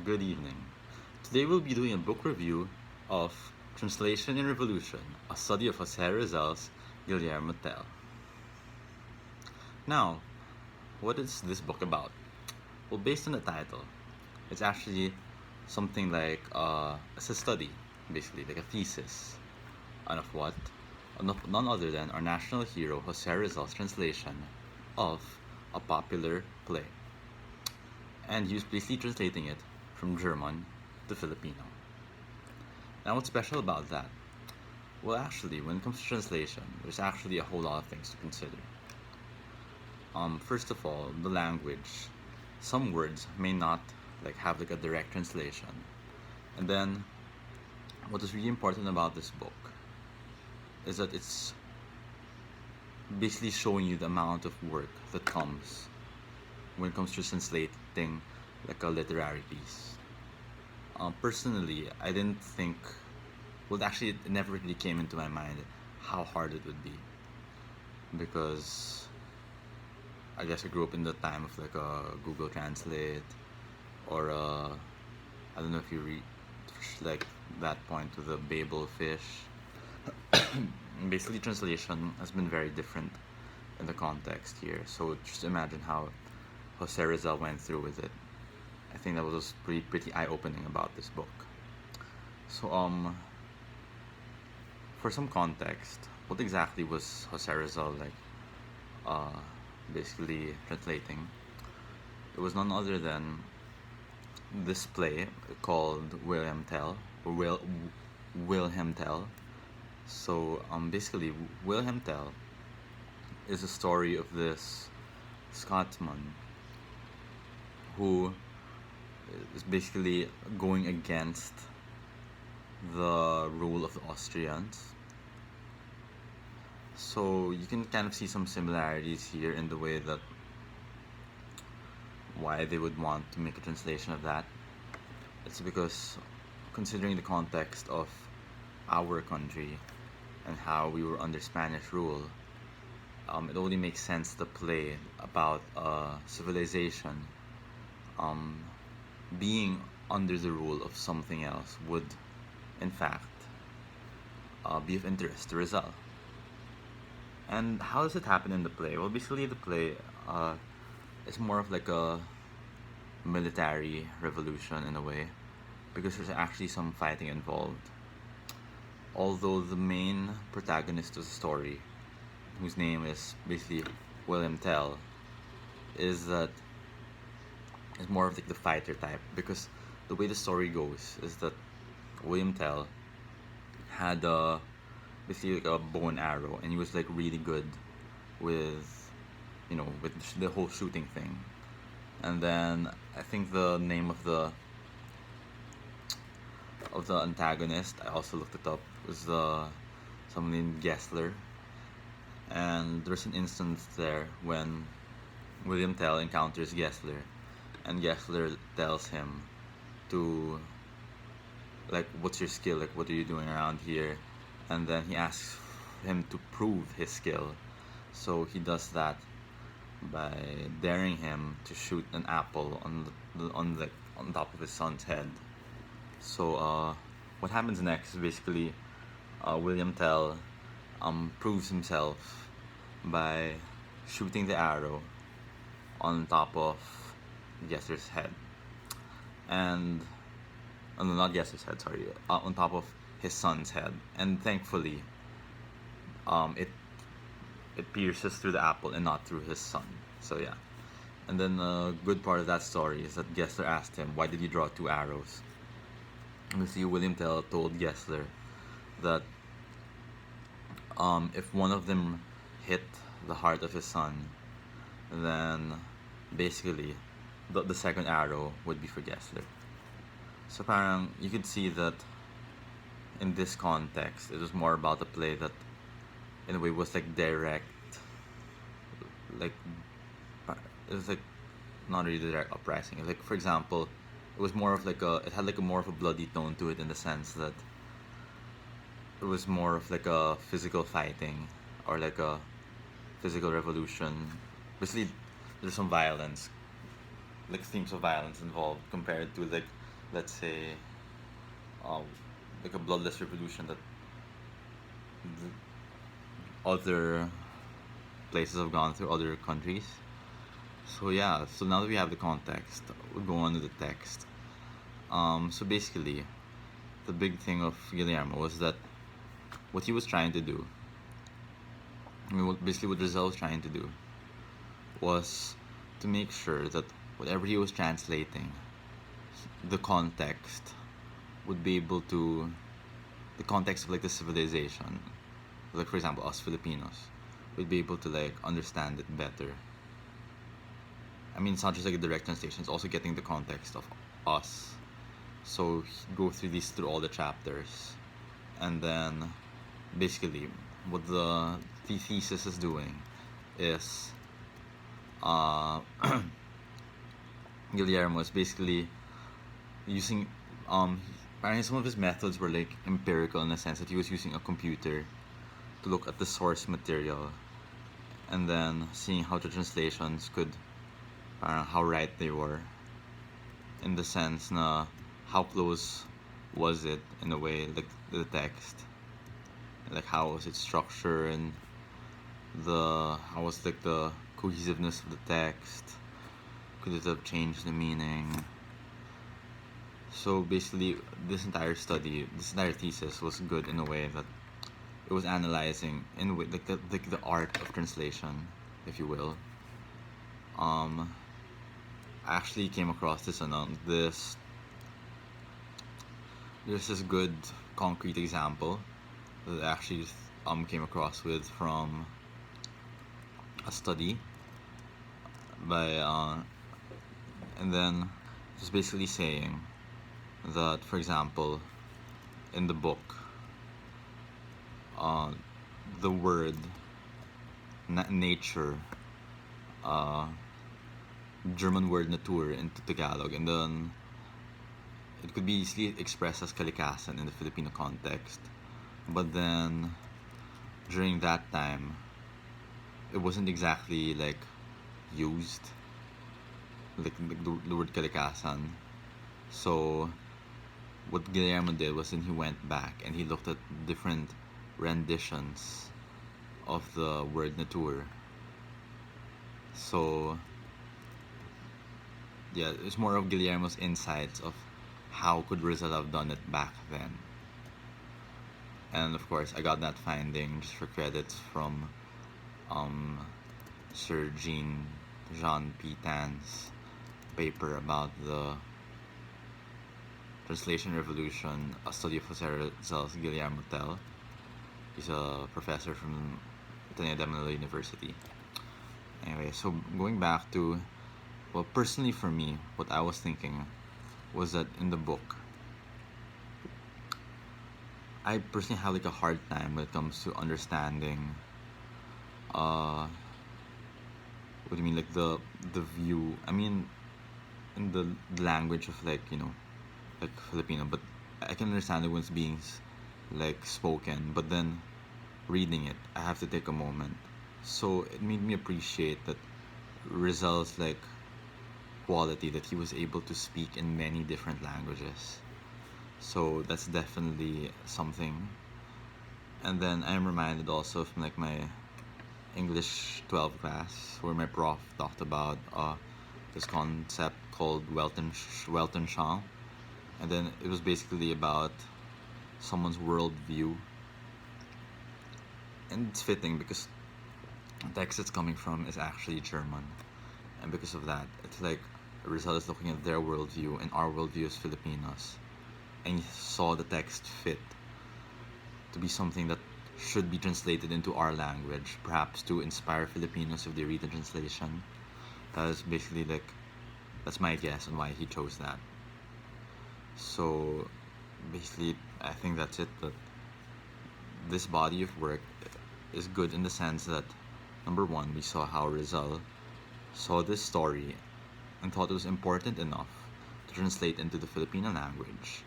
Good evening. Today we'll be doing a book review of Translation in Revolution, a study of Jose Rizal's Guillermo Tell. Now, what is this book about? Well, based on the title, it's actually something like it's a study, basically, like a thesis. And of what? None other than our national hero Jose Rizal's translation of a popular play. And he was basically translating it from German to Filipino. Now, what's special about that? Well, actually, when it comes to translation, there's actually a whole lot of things to consider. First of all, the language. Some words may not have a direct translation. And then, what is really important about this book is that it's basically showing you the amount of work that comes when it comes to translating a literary piece. Personally, I didn't think. Well, actually, it never really came into my mind how hard it would be, because I guess I grew up in the time of a Google Translate, or I don't know if you read that point with the Babel fish. Basically, translation has been very different in the context here. So just imagine how Jose Rizal went through with it. I think that was pretty eye opening about this book. So for some context, what exactly was Jose Rizal uh, basically translating? It was none other than this play called William Tell, or Wilhelm Tell. So basically, Wilhelm Tell is a story of this Scotsman who is basically going against the rule of the Austrians. So you can kind of see some similarities here in the way that why they would want to make a translation of that. It's because, considering the context of our country and how we were under Spanish rule, it only makes sense to play about a civilization being under the rule of something else would, in fact, be of interest to Rizal. And how does it happen in the play? Well, basically, the play is more of a military revolution in a way, because there's actually some fighting involved. Although the main protagonist of the story, whose name is basically William Tell, is more of the fighter type, because the way the story goes is that William Tell had basically a bow and arrow, and he was really good with with the whole shooting thing. And then I think the name of the antagonist, I also looked it up, was someone named Gessler. And there's an instance there when William Tell encounters Gessler, and Gessler tells him to what's your skill, what are you doing around here? And then he asks him to prove his skill. So he does that by daring him to shoot an apple on top of his son's head. So what happens next is basically William Tell proves himself by shooting the arrow on top of Gessler's head, and no, not Gessler's head, sorry, on top of his son's head, and thankfully, it pierces through the apple and not through his son. So yeah, and then the good part of that story is that Gessler asked him, "Why did you draw two arrows?" And you see, William Tell told Gessler that if one of them hit the heart of his son, then basically the second arrow would be for Gessler. So parang you could see that in this context, it was more about a play that in a way was direct, like it was not really direct uprising. For example, it was more of it had a more of a bloody tone to it, in the sense that it was more of a physical fighting, or a physical revolution. Basically, there's some violence, themes of violence involved, compared to let's say, um, like a bloodless revolution that other places have gone through, other countries. So yeah, so now that we have the context, we'll go on to the text. So basically, the big thing of Guillermo was that what he was trying to do, basically what Rizal was trying to do, was to make sure that whatever he was translating, the context would be able to, the context of like the civilization, like for example us Filipinos, would be able to like understand it better. I mean, it's not just like a direct translation; it's also getting the context of us. So he go through these through all the chapters, and then basically what the thesis is doing is uh, Guillermo is basically using apparently some of his methods were like empirical in the sense that he was using a computer to look at the source material and then seeing how the translations could how right they were in the sense na how close was it in a way like the text, like how was its structure and the how was like the cohesiveness of the text, could it have changed the meaning. So basically this entire thesis was good in a way that it was analyzing in like the art of translation, if you will. I actually came across this good concrete example that I actually came across with from a study by and then just basically saying that, for example, in the book, uh, the word nature, uh, German word natur into Tagalog, and then it could be easily expressed as kalikasan in the Filipino context. But then during that time, it wasn't exactly like used, like the word kalikasan. So what Guillermo did was then he went back and he looked at different renditions of the word natur. So yeah, it's more of Guillermo's insights of how could Rizal have done it back then. And of course, I got that finding just for credits from um, Sir Jean P. Tan's paper about the Translation Revolution, a study of Jose Rizal's Guillermo Tell. He's a professor from Ateneo de Manila University. Anyway, so going back to, well, personally for me, what I was thinking was that in the book, I personally have like a hard time when it comes to understanding what do you mean, like the view, I mean, in the language of like, you know, like Filipino, but I can understand it when it's being like spoken, but then reading it I have to take a moment. So it made me appreciate that Rizal's like quality, that he was able to speak in many different languages. So that's definitely something. And then I'm reminded also from like my English 12 class where my prof talked about this concept called Weltanschauung, and then it was basically about someone's worldview, and it's fitting because the text it's coming from is actually German, and because of that, it's like Rizal is looking at their worldview and our worldview as Filipinos, and he saw the text fit to be something that should be translated into our language, perhaps to inspire Filipinos if they read the translation. That is basically like, that's my guess on why he chose that. So basically, I think that's it. That this body of work is good in the sense that, number one, we saw how Rizal saw this story and thought it was important enough to translate into the Filipino language.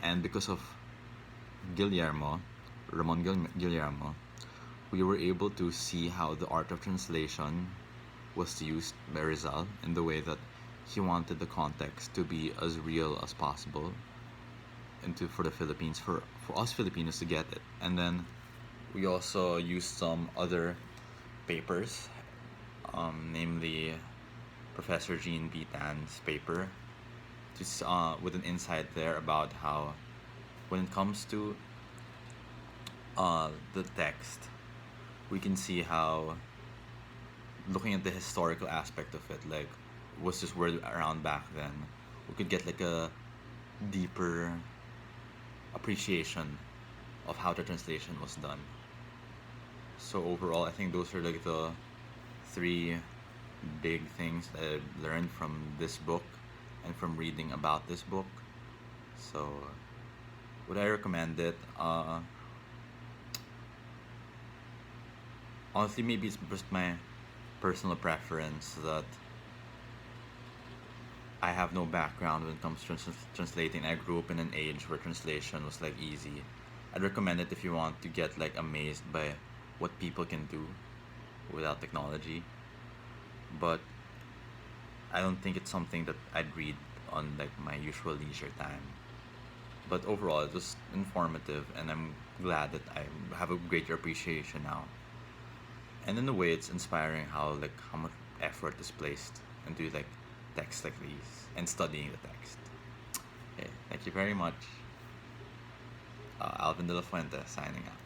And because of Guillermo, Guillermo, we were able to see how the art of translation was used by Rizal in the way that he wanted the context to be as real as possible into for the Philippines, for us Filipinos to get it. And then we also used some other papers, namely Professor Jean B. Tan's paper, just with an insight there about how when it comes to the text, we can see how looking at the historical aspect of it, like was this word around back then, we could get like a deeper appreciation of how the translation was done. So overall, I think those are like the three big things that I learned from this book and from reading about this book. So would I recommend it? Honestly, maybe it's just my personal preference that I have no background when it comes to translating. I grew up in an age where translation was like easy. I'd recommend it if you want to get like amazed by what people can do without technology. But I don't think it's something that I'd read on like my usual leisure time. But overall, it was informative, and I'm glad that I have a greater appreciation now. And in a way, it's inspiring how much effort is placed into like texts like these and studying the text. Okay, thank you very much. Alvin Dela Fuente signing out.